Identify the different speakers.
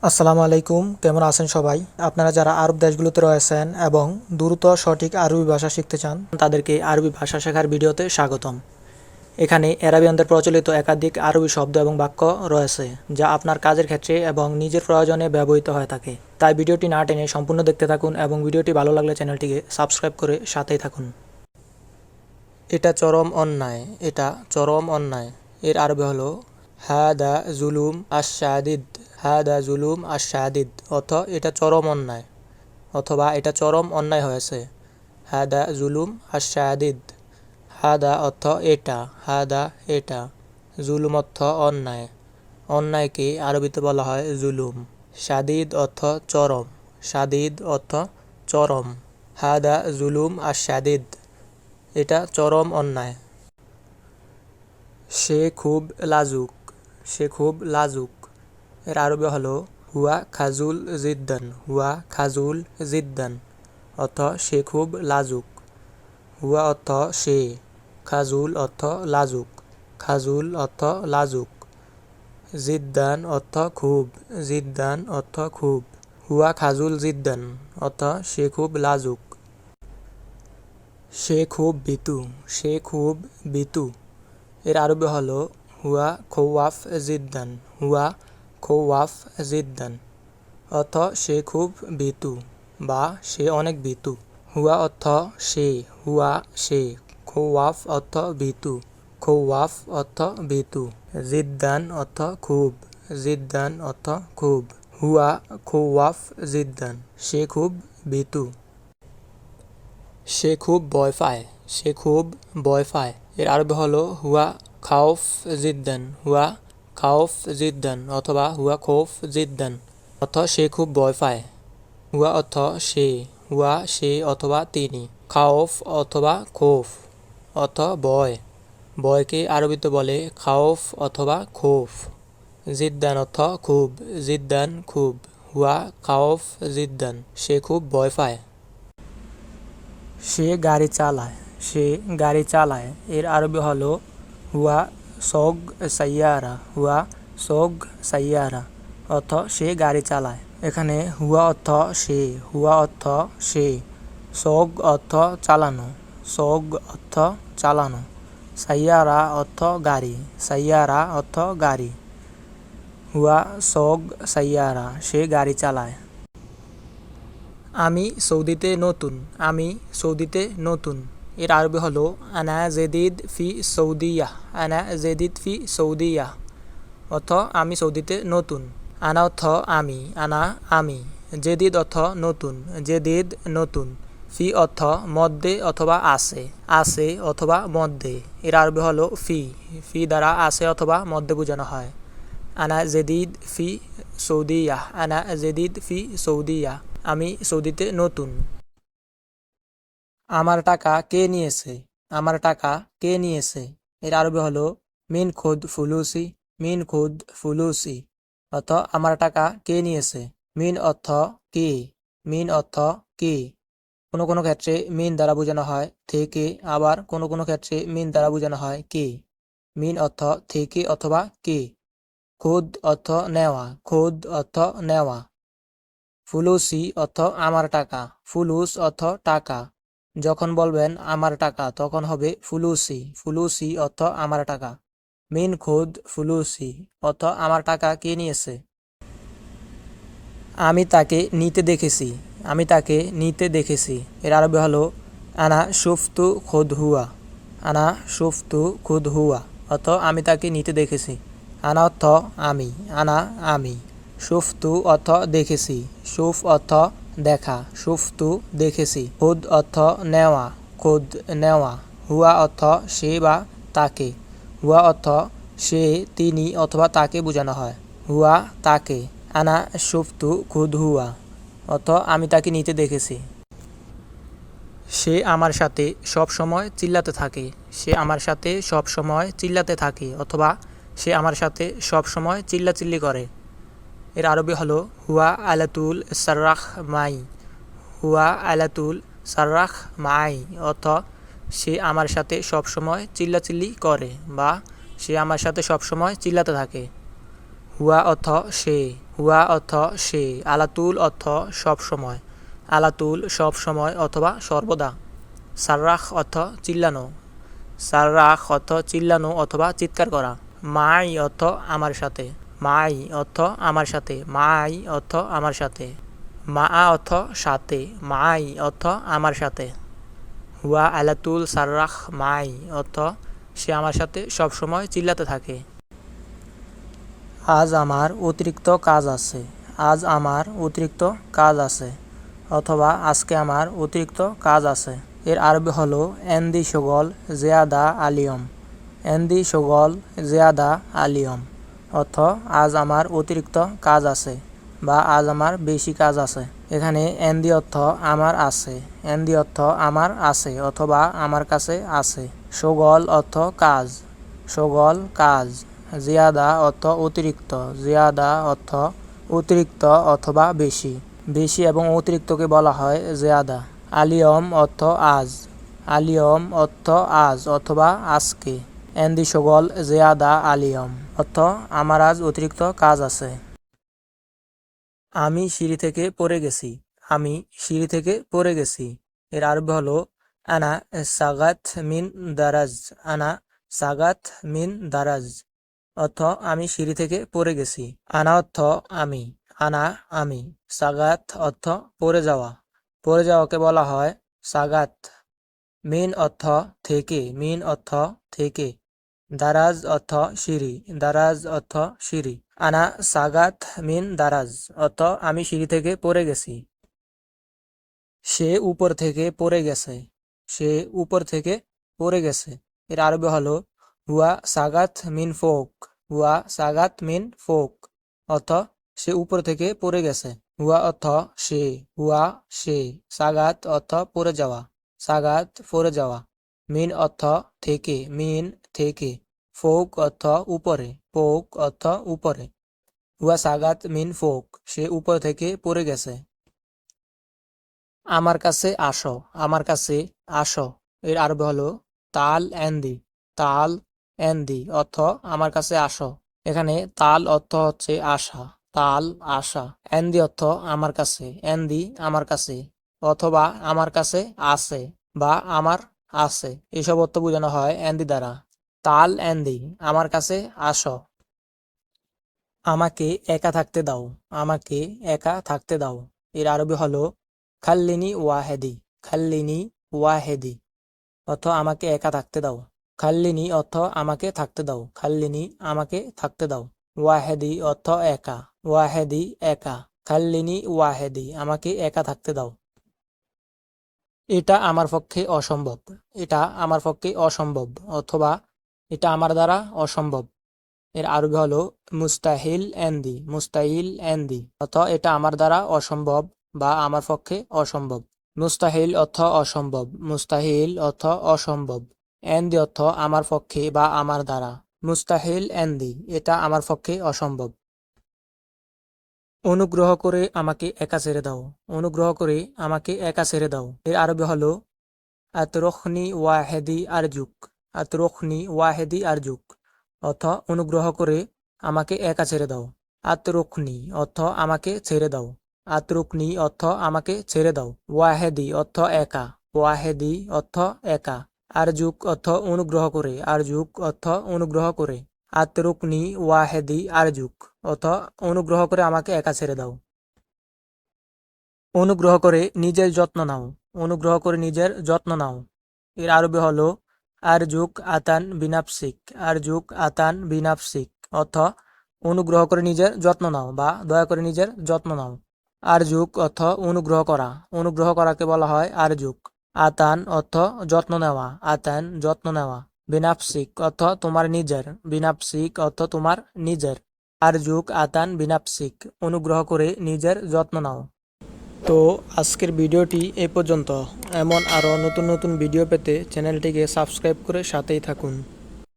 Speaker 1: আসসালামু আলাইকুম, কেমন আছেন সবাই? আপনারা যারা আরব দেশগুলোতে রয়েছেন এবং দ্রুত সঠিক আরবি ভাষা শিখতে চান তাদেরকে আরবি ভাষা শেখার ভিডিওতে স্বাগতম। এখানে এরাবিয়ানদের প্রচলিত একাধিক আরবি শব্দ এবং বাক্য রয়েছে যা আপনার কাজের ক্ষেত্রে এবং নিজের প্রয়োজনে ব্যবহৃত হয়ে থাকে। তাই ভিডিওটি না টেনে সম্পূর্ণ দেখতে থাকুন এবং ভিডিওটি ভালো লাগলে চ্যানেলটিকে সাবস্ক্রাইব করে সাথেই থাকুন। এটা চরম অন্যায়, এটা চরম অন্যায় এর আরবি হলো হাদা জুলুম আশ-শাদিদ। হাদা জুলুম আশ-শাদিদ অর্থ এটা চরম অন্যায় অথবা এটা চরম অন্যায় হয়েছে। হাদা জুলুম আশ-শাদিদ। হাদা অর্থ এটা, হাদা এটা। জুলুম অর্থ অন্যায়, অন্যায়কে আরবিতে বলা হয় জুলুম। শাদিদ অর্থ চরম, শাদিদ অর্থ চরম। হাদা জুলুম আশ-শাদিদ, এটা চরম অন্যায়। সে খুব লাজুক, সে খুব লাজুক এর আরবি হলো হুয়া খাজুল জিদ্দান। হুয়া খাজুল জিদ্দান অর্থ সে খুব লাজুক। হুয়া অর্থ সে, খাজুল অর্থ লাজুক, খাজুল অর্থ লাজুক। জিদ্দান অর্থ খুব, জিদ্দান অর্থ খুব। হুয়া খাজুল জিদ্দান অর্থ সে খুব লাজুক। সে খুব ভীতু, সে খুব ভীতু এর আরবি হলো হুয়া খৌয়াফ জিদ্দান। হুয়া খৌয়াফ জিদ্দান অর্থ সে খুব ভীতু বা সে অনেক ভীতু। হুয়া অর্থ সে, হুয়া সে। খৌয়াফ অর্থ ভীতু, খৌয়াফ অর্থ ভীতু। জিদ্দান অর্থ খুব, জিদ্দান অর্থ খুব। হুয়া খৌয়াফ জিদ্দান, সে খুব ভীতু। সে খুব ভয় পায়, সে খুব ভয় পায় এর আরবি হলো হুয়া খাউফ জিদ্দান। হুয়া খাউফ জিদ্দান অথবা হুয়া খৌফ জিদ্দান অর্থ সে খুব ভয় পায়। হুয়া অর্থ সে, হুয়া সে অথবা তিনি। খাউফ অথবা খৌফ অর্থ ভয়, ভয়কে আরবিতে বলে খাউফ অথবা খৌফ। জিদ্দান অর্থ খুব, জিদ্দান খুব। হুয়া খাউফ জিদ্দান, সে খুব ভয় পায়। সে গাড়ি চালায়, সে গাড়ি চালায় এর আরবি হলো হুয়া সোগ সাইয়ারা। হুয়া সোগ সাইয়ারা অর্থ সে গাড়ি চালায়। এখানে হুয়া অর্থ সে, হুয়া অর্থ সে। সোগ অর্থ চালানো, সোগ অর্থ চালানো। সাইয়ারা অর্থ গাড়ি, সাইয়ারা অর্থ গাড়ি। হুয়া সোগ সাইয়ারা, সে গাড়ি চালায়। আমি সৌদিতে নতুন, আমি সৌদিতে নতুন এর আরবি হলো আনা জেদিদ ফি সৌদিয়া। আনা জেদিদ ফি সৌদিয়া অর্থ আমি সৌদিতে নতুন। আনা অর্থ আমি, আনা আমি। জেদিদ অর্থ নতুন, জেদিদ নতুন। ফি অর্থ মধ্যে অথবা আছে, আছে অথবা মধ্যে এর আরবি হলো ফি। ফি দ্বারা আছে অথবা মধ্যে বোঝানো হয়। আনা জেদিদ ফি সৌদিয়া, আনা জেদিদ ফি সৌদিয়া, আমি সৌদিতে নতুন। আমার টাকা কে নিয়েছে, আমার টাকা কে নিয়েছে এর আরবি হলো মিন খুদ ফুলুসি। মিন খুদ ফুলুসি অর্থ আমার টাকা কে নিয়েছে। মিন অর্থ কে, মিন অর্থ কে। কোনো কোনো ক্ষেত্রে মিন দ্বারা বোঝানো হয় থেকে, আবার কোনো কোনো ক্ষেত্রে মিন দ্বারা বোঝানো হয় কে। মিন অর্থ থেকে অথবা কে। খুদ অর্থ নেওয়া, খুদ অর্থ নেওয়া। ফুলুসি অর্থ আমার টাকা, ফুলুস অর্থ টাকা। যখন বলবেন আমার টাকা তখন হবে ফুলুসি। ফুলুসি অর্থ আমার টাকা। মিন খুদ ফুলুসি অর্থ আমার টাকা কে নিয়েছে। আমি তাকে নিতে দেখেছি, আমি তাকে নিতে দেখেছি এর আরবি হলো আনা শুফতু খুদ হুয়া। আনা শুফতু খুদ হুয়া অর্থ আমি তাকে নিতে দেখেছি। আনা অর্থ আমি, আনা আমি। শুফতু অর্থ দেখেছি, শুফ অর্থ দেখা, শুফতু দেখেছি। খুদ অর্থ নেওয়া, খুদ নেওয়া। হুয়া অর্থ সে বা তাকে, হুয়া অর্থ সে তিনি অথবা তাকে বোঝানো হয়। হুয়া তাকে। আনা শুফতু খুদ হুয়া অর্থ আমি তাকে নিতে দেখেছি। সে আমার সাথে সব সময় চিল্লাতে থাকে, সে আমার সাথে সব সময় চিল্লাতে থাকে অথবা সে আমার সাথে সব সময় চিল্লাচিল্লি করে এর আরবি হলো হুয়া আলাতুল সাররাখ মাই। হুয়া আলাতুল সাররাখ মাই অর্থ সে আমার সাথে সব সময় চিল্লাচিল্লি করে বা সে আমার সাথে সব সময় চিল্লাতে থাকে। হুয়া অর্থ সে, হুয়া অর্থ সে। আলাতুল অর্থ সব সময়, আলাতুল সব সময় অথবা সর্বদা। সাররাখ অর্থ চিল্লানো, সাররাখ অর্থ চিল্লানো অথবা চিৎকার করা। মাই অর্থ আমার সাথে, মাই অর্থ আমার সাথে, মাই অর্থ আমার সাথে। মা অর্থ সাথে, মাই অর্থ আমার সাথে। হুয়া আলাতুল সাররাখ মাই অর্থ সে আমার সাথে সবসময় চিল্লাতে থাকে। আজ আমার অতিরিক্ত কাজ আছে, আজ আমার অতিরিক্ত কাজ আছে অথবা আজকে আমার অতিরিক্ত কাজ আছে। এর আরবি হলো এন্দি শগল জিয়াদা আলিয়ম, এন্দি শগল জিয়াদা আলিয়ম অর্থ আজ আমার অতিরিক্ত কাজ আছে বা আজ আমার বেশি কাজ আছে। এখানে এন্দি অর্থ আমার আছে, এন্দি অর্থ আমার আছে অথবা আমার কাছে আছে। শগল অর্থ কাজ, শগল কাজ। জিয়াদা অর্থ অতিরিক্ত, জিয়াদা অর্থ অতিরিক্ত অথবা বেশি, বেশি এবং অতিরিক্তকে বলা হয় জিয়াদা। আলিয়ম অর্থ আজ, আলিয়ম অর্থ আজ অথবা আজকে। এন্দি শগল জিয়াদা আলিয়ম অর্থ আমার আজ অতিরিক্ত কাজ আছে। আমি সিঁড়ি থেকে পড়ে গেছি, আমি সিঁড়ি থেকে পড়ে গেছি। এর আরবি হলো আনা সাগাত মিন দারাজ, আনা সাগাত মিন দারাজ অর্থ আমি সিঁড়ি থেকে পড়ে গেছি। আনা অর্থ আমি, আনা আমি। সাগাত অর্থ পড়ে যাওয়া, পড়ে যাওয়াকে বলা হয় সাগাত। মিন অর্থ থেকে, মিন অর্থ থেকে। দারাজ অর্থ সিঁড়ি, দারাজ অর্থ সিঁড়ি। আনা সাগাত মিন দারাজ অর্থ আমি সিঁড়ি থেকে পড়ে গেছি। সে উপর থেকে পড়ে গেছে, সে উপর থেকে পড়ে গেছে। এর আরবি হলো হুয়া সাগাত মিন ফোক, হুয়া সাগাত মিন ফোক অর্থ সে উপর থেকে পড়ে গেছে। হুয়া অর্থ সে, হুয়া সে। সাগাত অর্থ পড়ে যাওয়া, সাগাত পড়ে যাওয়া। মিন অর্থ থেকে, মিন থেকে। ফোক অর্থ উপরে, ফোক অর্থ উপরে। হুয়া সাগাত মিন ফোক সে উপর থেকে পড়ে গেছে। আমার কাছে আসো, আমার কাছে আসো। এর আরবি হলো তাল এন্দি, তাল এন্দি অর্থ আমার কাছে আসো। এখানে তাল অর্থ হচ্ছে আশা, তাল আশা। এন্দি অর্থ আমার কাছে, এন্দি আমার কাছে অথবা আমার কাছে আছে বা আমার আছে, এসব অর্থ বোঝানো হয় এন্দি দ্বারা। তাল এন্দি আমার কাছে আসো। আমাকে একা থাকতে দাও, আমাকে একা থাকতে দাও। এর আরবি হলো খাল্লিনি ওয়াহেদি, খাল্লিনি ওয়াহেদি অর্থ আমাকে একা থাকতে দাও। খাল্লিনি অর্থ আমাকে থাকতে দাও, খাল্লিনি আমাকে থাকতে দাও। ওয়াহেদি অর্থ একা, ওয়াহেদি একা। খাল্লিনি ওয়াহেদি আমাকে একা থাকতে দাও। এটা আমার পক্ষে অসম্ভব, এটা আমার পক্ষে অসম্ভব অথবা এটা আমার দ্বারা অসম্ভব। এর আরবি হলো মুস্তাহিল এন্দি, মুস্তাহিল এন্দি অর্থ এটা আমার দ্বারা অসম্ভব বা আমার পক্ষে অসম্ভব। মুস্তাহিল অর্থ অসম্ভব, মুস্তাহিল অর্থ অসম্ভব। এন্দি অর্থ আমার পক্ষে বা আমার দ্বারা। মুস্তাহিল এন্দি এটা আমার পক্ষে অসম্ভব। অনুগ্রহ করে আমাকে একা ছেড়ে দাও, অনুগ্রহ করে আমাকে একা ছেড়ে দাও। এর আরবি হলো আতরখনি ওয়াহেদি আরজুক, আতরখনি ওয়াহেদি আরজুক অর্থ অনুগ্রহ করে আমাকে একা ছেড়ে দাও। আতরুকনি অর্থ আমাকে ছেড়ে দাও, আতরুকনি অর্থ আমাকে ছেড়ে দাও। ওয়াহেদি অর্থ একা, ওয়াহেদি অর্থ একা। আরজুক অর্থ অনুগ্রহ করে, আরজুক অর্থ অনুগ্রহ করে। আতরুকনি ওয়াহেদি আরজুক অর্থ অনুগ্রহ করে আমাকে একা ছেড়ে দাও। অনুগ্রহ করে নিজের যত্ন নাও, অনুগ্রহ করে নিজের যত্ন নাও। এর আরবি হলো আরজুক আতান বিনাফসিক, আরজুক আতান বিনাফসিক অর্থ অনুগ্রহ করে নিজের যত্ন নাও বা দয়া করে নিজের যত্ন নাও। আরজুক অর্থ অনুগ্রহ করা, অনুগ্রহ করাকে বলা হয় আরজুক। আতান অর্থ যত্ন নেওয়া, আতান যত্ন নেওয়া। বিনাফসিক অর্থ তোমার নিজের, বিনাফসিক অর্থ তোমার নিজের। আরজুক আতান বিনাফসিক অনুগ্রহ করে নিজের যত্ন নাও। তো আজকের ভিডিওটি এ পর্যন্ত। এমন আরও নতুন নতুন ভিডিও পেতে চ্যানেলটিকে সাবস্ক্রাইব করে সাথেই থাকুন।